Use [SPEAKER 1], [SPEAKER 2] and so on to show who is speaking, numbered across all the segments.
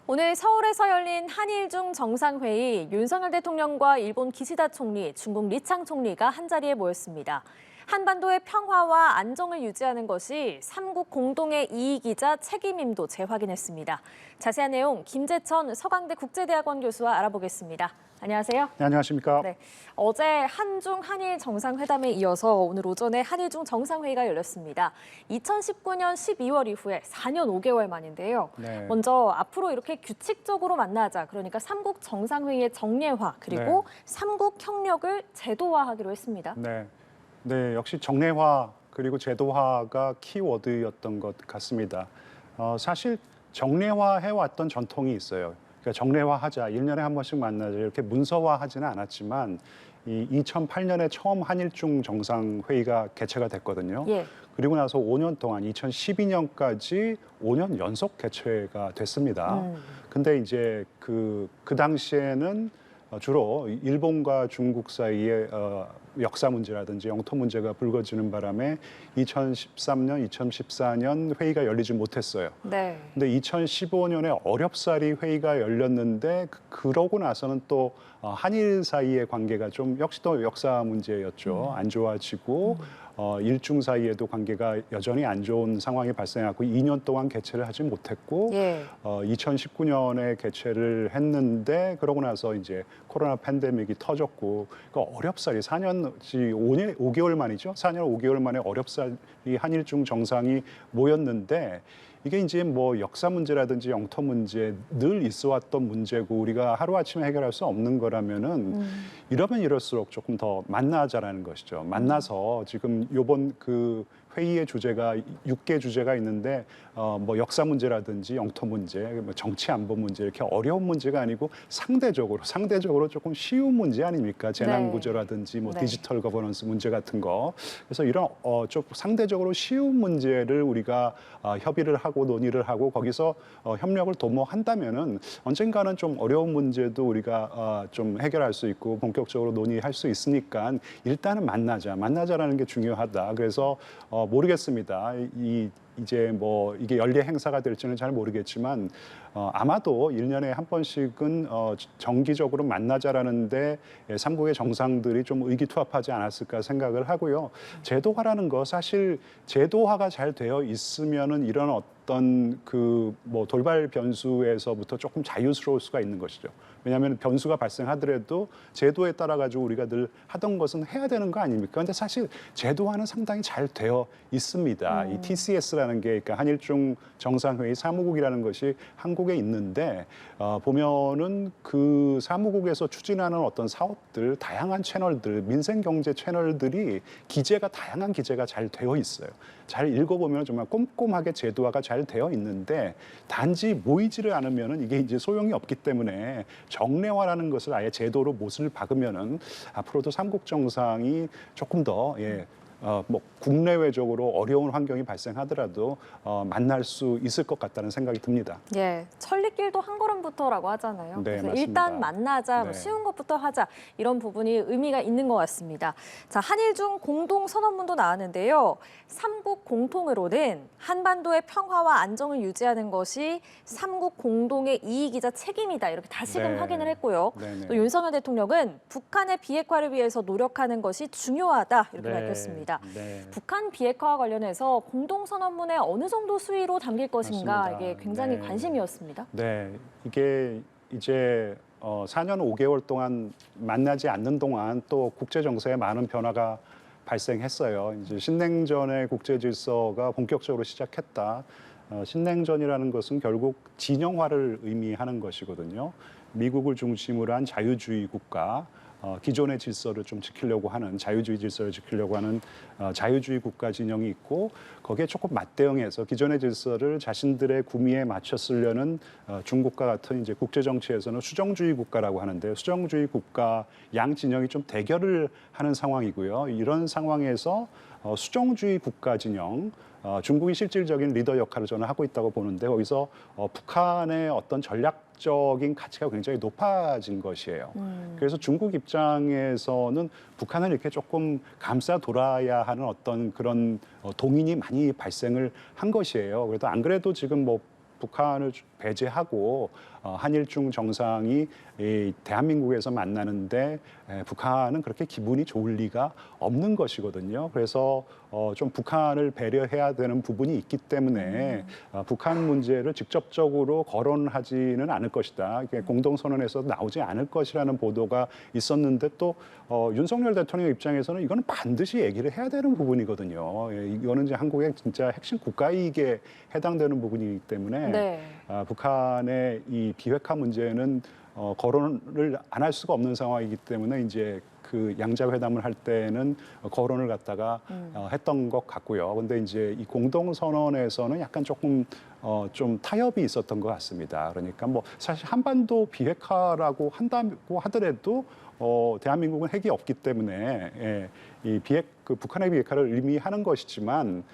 [SPEAKER 1] 오늘 서울에서 열린 한일중 정상회의, 윤석열 대통령과 일본 기시다 총리, 중국 리창 총리가 한자리에 모였습니다. 한반도의 평화와 안정을 유지하는 것이 삼국 공동의 이익이자 책임임도 재확인했습니다. 자세한 내용 김재천 서강대 국제대학원 교수와 알아보겠습니다. 안녕하세요.
[SPEAKER 2] 네, 안녕하십니까.
[SPEAKER 1] 네, 어제 한중 한일 정상회담에 이어서 오늘 오전에 한일중 정상회의가 열렸습니다. 2019년 12월 이후에 4년 5개월 만인데요.
[SPEAKER 2] 네.
[SPEAKER 1] 먼저 앞으로 이렇게 규칙적으로 만나자. 그러니까 삼국 정상회의의 정례화 그리고 삼국 협력을 제도화하기로 했습니다.
[SPEAKER 2] 네, 역시 정례화 그리고 제도화가 키워드였던 것 같습니다. 사실 정례화해왔던 전통이 있어요. 그러니까 정례화하자, 1년에 한 번씩 만나자 이렇게 문서화하지는 않았지만 이 2008년에 처음 한일중 정상회의가 개최가 됐거든요.
[SPEAKER 1] 예.
[SPEAKER 2] 그리고 나서 5년 동안 2012년까지 5년 연속 개최가 됐습니다. 근데 이제 그 당시에는 주로 일본과 중국 사이에 역사 문제라든지 영토 문제가 불거지는 바람에 2013년, 2014년 회의가 열리지 못했어요.
[SPEAKER 1] 네.
[SPEAKER 2] 근데 2015년에 어렵사리 회의가 열렸는데 그러고 나서는 또 한일 사이의 관계가 좀 역시 또 역사 문제였죠. 안 좋아지고 일중 사이에도 관계가 여전히 안 좋은 상황이 발생하고 2년 동안 개최를 하지 못했고 2019년에 개최를 했는데 그러고 나서 이제 코로나 팬데믹이 터졌고 그 어렵사리 5개월 만이죠. 4년 5개월 만에 어렵사리 한일중 정상이 모였는데 이게 이제 뭐 역사 문제라든지 영토 문제 늘 있어왔던 문제고 우리가 하루아침에 해결할 수 없는 거라면은 이러면 이럴수록 조금 더 만나자라는 것이죠. 만나서 지금 요번 그 회의의 주제가 6개 주제가 있는데 뭐 역사 문제라든지 영토 문제, 뭐 정치 안보 문제 이렇게 어려운 문제가 아니고 상대적으로 조금 쉬운 문제 아닙니까? 재난 구조라든지 뭐 디지털 거버넌스 문제 같은 거. 그래서 이런 좀 상대적으로 쉬운 문제를 우리가 협의를 하고 논의를 하고 거기서 협력을 도모한다면은 언젠가는 좀 어려운 문제도 우리가 좀 해결할 수 있고 본격적으로 논의할 수 있으니까 일단은 만나자라는 게 중요하다. 그래서 모르겠습니다. 이제 뭐 이게 연례 행사가 될지는 잘 모르겠지만 아마도 1년에 한 번씩은 정기적으로 만나자라는데 삼국의 정상들이 좀 의기투합하지 않았을까 생각을 하고요. 제도화라는 거 사실 제도화가 잘 되어 있으면은 이런 어떤 그 뭐 돌발 변수에서부터 조금 자유스러울 수가 있는 것이죠. 왜냐하면 변수가 발생하더라도 제도에 따라 가지고 우리가 늘 하던 것은 해야 되는 거 아닙니까? 근데 사실 제도화는 상당히 잘 되어 있습니다. 이 TCS라는 게 그러니까 한일중 정상회의 사무국이라는 것이 한국에 있는데 보면은 그 사무국에서 추진하는 어떤 사업들, 다양한 채널들, 민생 경제 채널들이 다양한 기재가 잘 되어 있어요. 잘 읽어보면 정말 꼼꼼하게 제도화가 잘 되어 있는데 단지 모이지를 않으면은 이게 이제 소용이 없기 때문에 정례화라는 것을 아예 제도로 못을 박으면은 앞으로도 삼국 정상이 조금 더 뭐 국내외적으로 어려운 환경이 발생하더라도 만날 수 있을 것 같다는 생각이 듭니다.
[SPEAKER 1] 예, 천리길도 한 걸음부터라고 하잖아요.
[SPEAKER 2] 네,
[SPEAKER 1] 그래서
[SPEAKER 2] 맞습니다.
[SPEAKER 1] 일단 만나자, 뭐
[SPEAKER 2] 네.
[SPEAKER 1] 쉬운 것부터 하자 이런 부분이 의미가 있는 것 같습니다. 자, 한일중 공동 선언문도 나왔는데요. 삼국 공통으로는 한반도의 평화와 안정을 유지하는 것이 삼국 공동의 이익이자 책임이다 이렇게 다시금 확인을 했고요. 또 윤석열 대통령은 북한의 비핵화를 위해서 노력하는 것이 중요하다 이렇게 밝혔습니다. 북한 비핵화와 관련해서 공동선언문에 어느 정도 수위로 담길 것인가
[SPEAKER 2] 맞습니다.
[SPEAKER 1] 이게 굉장히 관심이었습니다.
[SPEAKER 2] 네, 이게 이제 4년 5개월 동안 만나지 않는 동안 또 국제 정세에 많은 변화가 발생했어요. 이제 신냉전의 국제 질서가 본격적으로 시작했다. 신냉전이라는 것은 결국 진영화를 의미하는 것이거든요. 미국을 중심으로 한 자유주의 국가, 기존의 질서를 좀 지키려고 하는 자유주의 질서를 지키려고 하는 자유주의 국가 진영이 있고 거기에 조금 맞대응해서 기존의 질서를 자신들의 구미에 맞춰 쓰려는 중국과 같은 이제 국제 정치에서는 수정주의 국가라고 하는데 수정주의 국가 양 진영이 좀 대결을 하는 상황이고요. 이런 상황에서 수정주의 국가 진영 중국이 실질적인 리더 역할을 저는 하고 있다고 보는데 거기서 북한의 어떤 전략적인 가치가 굉장히 높아진 것이에요. 그래서 중국 입장에서는 북한을 이렇게 조금 감싸돌아야 하는 어떤 그런 동인이 많이 발생을 한 것이에요. 그래도 안 그래도 지금 뭐 북한을 배제하고 한일중 정상이 이 대한민국에서 만나는데 북한은 그렇게 기분이 좋을 리가 없는 것이거든요. 그래서 좀 북한을 배려해야 되는 부분이 있기 때문에 북한 문제를 직접적으로 거론하지는 않을 것이다. 이게 공동선언에서 나오지 않을 것이라는 보도가 있었는데 또 윤석열 대통령 입장에서는 이거는 반드시 얘기를 해야 되는 부분이거든요. 예, 이거는 이제 한국의 진짜 핵심 국가이익에 해당되는 부분이기 때문에
[SPEAKER 1] 네.
[SPEAKER 2] 북한의 이 비핵화 문제는 거론을 안 할 수가 없는 상황이기 때문에 이제 그 양자회담을 할 때는 거론을 갖다가 했던 것 같고요. 근데 이제 이 공동선언에서는 약간 조금 좀 타협이 있었던 것 같습니다. 그러니까 뭐 사실 한반도 비핵화라고 한다고 하더라도 대한민국은 핵이 없기 때문에 예, 이 그 북한의 비핵화를 의미하는 것이지만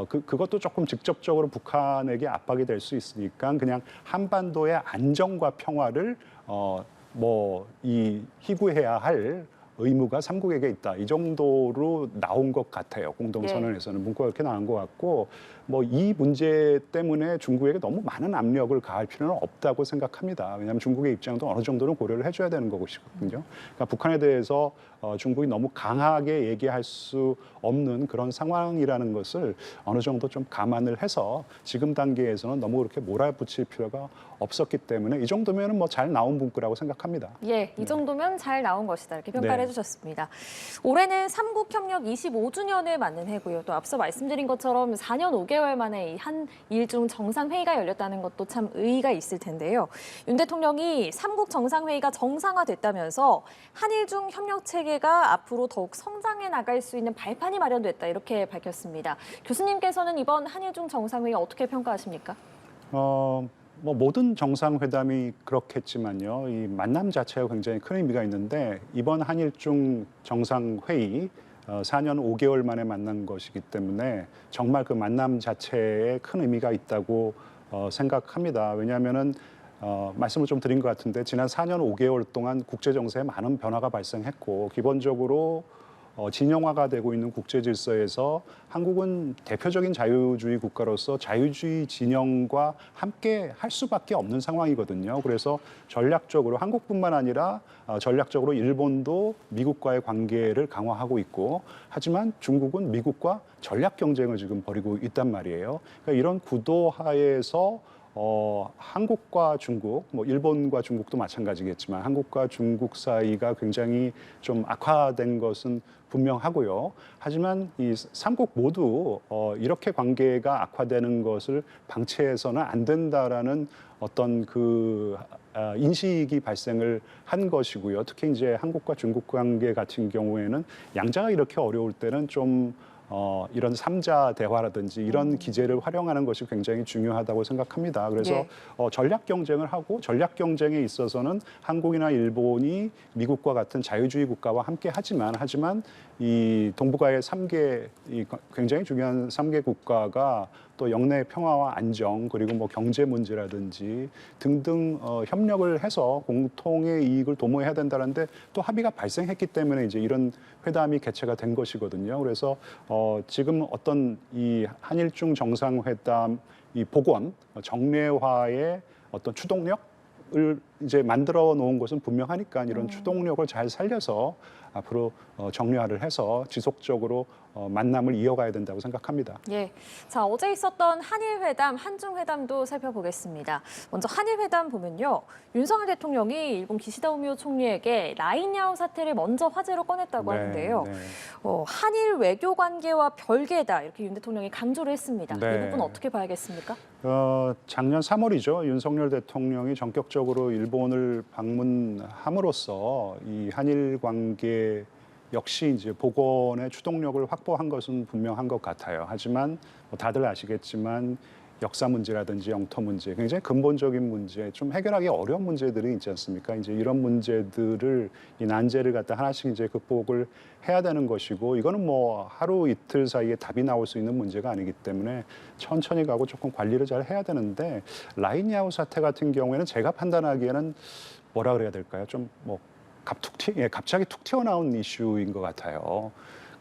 [SPEAKER 2] 그것도 조금 직접적으로 북한에게 압박이 될 수 있으니까 그냥 한반도의 안정과 평화를 이 희구해야 할 의무가 삼국에게 있다. 이 정도로 나온 것 같아요. 공동선언에서는 문구가 그렇게 나온 것 같고 뭐 이 문제 때문에 중국에게 너무 많은 압력을 가할 필요는 없다고 생각합니다. 왜냐하면 중국의 입장도 어느 정도는 고려를 해줘야 되는 것이거든요. 그러니까 북한에 대해서 중국이 너무 강하게 얘기할 수 없는 그런 상황이라는 것을 어느 정도 좀 감안을 해서 지금 단계에서는 너무 그렇게 몰아붙일 필요가 없었기 때문에 이 정도면 뭐 잘 나온 문구라고 생각합니다.
[SPEAKER 1] 예, 이 정도면 잘 나온 것이다. 이렇게 평가를 해주셨습니다. 올해는 삼국협력 25주년을 맞는 해고요. 또 앞서 말씀드린 것처럼 4년 5개월 만에 이 한일중 정상회의가 열렸다는 것도 참 의의가 있을 텐데요. 윤 대통령이 삼국 정상회의가 정상화됐다면서 한일중 협력 체계가 앞으로 더욱 성장해 나갈 수 있는 발판이 마련됐다. 이렇게 밝혔습니다. 교수님께서는 이번 한일중 정상회의 어떻게 평가하십니까?
[SPEAKER 2] 뭐 모든 정상회담이 그렇겠지만요. 이 만남 자체가 굉장히 큰 의미가 있는데 이번 한일중 정상회의 4년 5개월 만에 만난 것이기 때문에 정말 그 만남 자체에 큰 의미가 있다고 생각합니다. 왜냐하면은 말씀을 좀 드린 것 같은데 지난 4년 5개월 동안 국제 정세에 많은 변화가 발생했고 기본적으로 진영화가 되고 있는 국제 질서에서 한국은 대표적인 자유주의 국가로서 자유주의 진영과 함께 할 수밖에 없는 상황이거든요. 그래서 전략적으로 한국뿐만 아니라 전략적으로 일본도 미국과의 관계를 강화하고 있고 하지만 중국은 미국과 전략 경쟁을 지금 벌이고 있단 말이에요. 그러니까 이런 구도 하에서 한국과 중국, 뭐 일본과 중국도 마찬가지겠지만 한국과 중국 사이가 굉장히 좀 악화된 것은 분명하고요. 하지만 이 삼국 모두 이렇게 관계가 악화되는 것을 방치해서는 안 된다라는 어떤 그 인식이 발생을 한 것이고요. 특히 이제 한국과 중국 관계 같은 경우에는 양자가 이렇게 어려울 때는 좀 이런 삼자 대화라든지 이런 기제를 활용하는 것이 굉장히 중요하다고 생각합니다. 그래서
[SPEAKER 1] 예.
[SPEAKER 2] 전략 경쟁을 하고 전략 경쟁에 있어서는 한국이나 일본이 미국과 같은 자유주의 국가와 함께 하지만 이 동북아의 3개 이 굉장히 중요한 3개 국가가 또 영내 평화와 안정 그리고 뭐 경제 문제라든지 등등 협력을 해서 공통의 이익을 도모해야 된다는데 또 합의가 발생했기 때문에 이제 이런 회담이 개최가 된 것이거든요. 그래서 지금 어떤 이 한일중 정상회담 이 복원 정례화의 어떤 추동력을 이제 만들어 놓은 것은 분명하니까 이런 추동력을 잘 살려서 앞으로 정례화를 해서 지속적으로 만남을 이어가야 된다고 생각합니다.
[SPEAKER 1] 예. 자, 어제 있었던 한일회담, 한중회담도 살펴보겠습니다. 먼저 한일회담 보면요. 윤석열 대통령이 일본 기시다 우미오 총리에게 라인야오 사태를 먼저 화제로 꺼냈다고 하는데요.
[SPEAKER 2] 네.
[SPEAKER 1] 한일 외교 관계와 별개다. 이렇게 윤 대통령이 강조를 했습니다.
[SPEAKER 2] 네.
[SPEAKER 1] 이 부분 어떻게 봐야겠습니까?
[SPEAKER 2] 작년 3월이죠. 윤석열 대통령이 전격적으로 일본을 방문함으로써 이 한일 관계 역시 이제 복원의 추동력을 확보한 것은 분명한 것 같아요. 하지만 다들 아시겠지만 역사 문제라든지 영토 문제, 굉장히 근본적인 문제, 좀 해결하기 어려운 문제들이 있지 않습니까? 이제 이런 문제들을 이 난제를 갖다 하나씩 이제 극복을 해야 되는 것이고 이거는 뭐 하루 이틀 사이에 답이 나올 수 있는 문제가 아니기 때문에 천천히 가고 조금 관리를 잘 해야 되는데 라인야오 사태 같은 경우에는 제가 판단하기에는 뭐라 그래야 될까요? 좀 뭐 갑자기 툭 튀어나온 이슈인 것 같아요.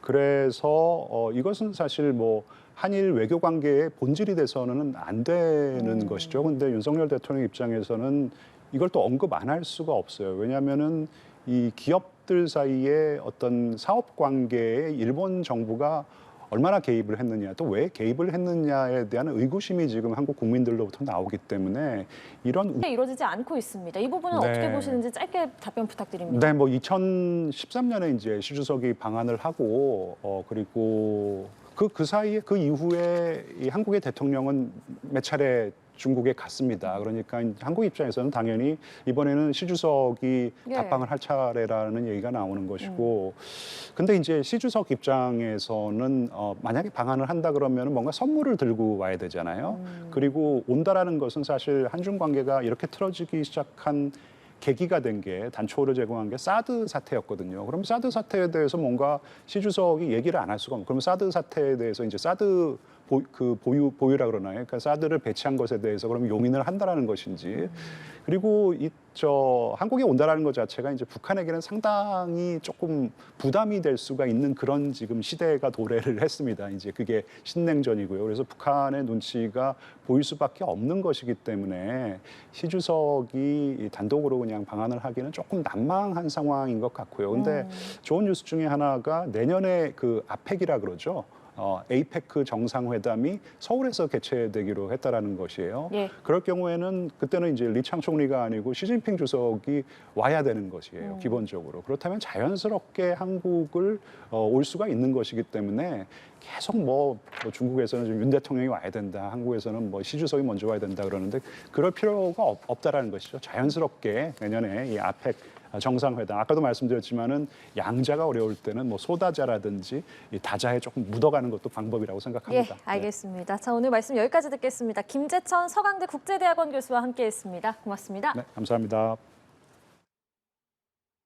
[SPEAKER 2] 그래서 이것은 사실 뭐 한일 외교 관계의 본질이 돼서는 안 되는 것이죠. 근데 윤석열 대통령 입장에서는 이걸 또 언급 안 할 수가 없어요. 왜냐하면은 이 기업들 사이에 어떤 사업 관계에 일본 정부가 얼마나 개입을 했느냐, 또 왜 개입을 했느냐에 대한 의구심이 지금 한국 국민들로부터 나오기 때문에 이런
[SPEAKER 1] 이루어지지 않고 있습니다. 이 부분은
[SPEAKER 2] 네.
[SPEAKER 1] 어떻게 보시는지 짧게 답변 부탁드립니다.
[SPEAKER 2] 네, 뭐 2013년에 이제 시 주석이 방한을 하고 그리고 그 사이에 그 이후에 이 한국의 대통령은 몇 차례 중국에 갔습니다. 그러니까 한국 입장에서는 당연히 이번에는 시 주석이
[SPEAKER 1] 예.
[SPEAKER 2] 답방을 할 차례라는 얘기가 나오는 것이고, 근데 이제 시 주석 입장에서는 만약에 방한을 한다 그러면 뭔가 선물을 들고 와야 되잖아요. 그리고 온다라는 것은 사실 한중 관계가 이렇게 틀어지기 시작한 계기가 된 게 단초를 제공한 게 사드 사태였거든요. 그럼 사드 사태에 대해서 뭔가 시 주석이 얘기를 안 할 수가 없고, 그럼 사드 사태에 대해서 이제 사드 보유라 그러나요? 그러니까 사드를 배치한 것에 대해서 그럼 용인을 한다라는 것인지, 그리고 한국에 온다라는 것 자체가 이제 북한에게는 상당히 조금 부담이 될 수가 있는 그런 지금 시대가 도래를 했습니다. 이제 그게 신냉전이고요. 그래서 북한의 눈치가 보일 수밖에 없는 것이기 때문에 시 주석이 단독으로 그냥 방한을 하기는 조금 난망한 상황인 것 같고요. 근데 좋은 뉴스 중에 하나가 내년에 그 아펙이라 그러죠. 에이페크 정상회담이 서울에서 개최되기로 했다라는 것이에요.
[SPEAKER 1] 예.
[SPEAKER 2] 그럴 경우에는 그때는 이제 리창 총리가 아니고 시진핑 주석이 와야 되는 것이에요. 기본적으로. 그렇다면 자연스럽게 한국을 올 수가 있는 것이기 때문에 계속 뭐 중국에서는 지금 윤 대통령이 와야 된다, 한국에서는 뭐 시 주석이 먼저 와야 된다 그러는데 그럴 필요가 없다라는 것이죠. 자연스럽게 내년에 이 아펙 정상회담, 아까도 말씀드렸지만은 양자가 어려울 때는 뭐 소다자라든지 이 다자에 조금 묻어가는 것도 방법이라고 생각합니다.
[SPEAKER 1] 예, 알겠습니다. 자, 오늘 말씀 여기까지 듣겠습니다. 김재천 서강대 국제대학원 교수와 함께했습니다. 고맙습니다.
[SPEAKER 2] 네, 감사합니다.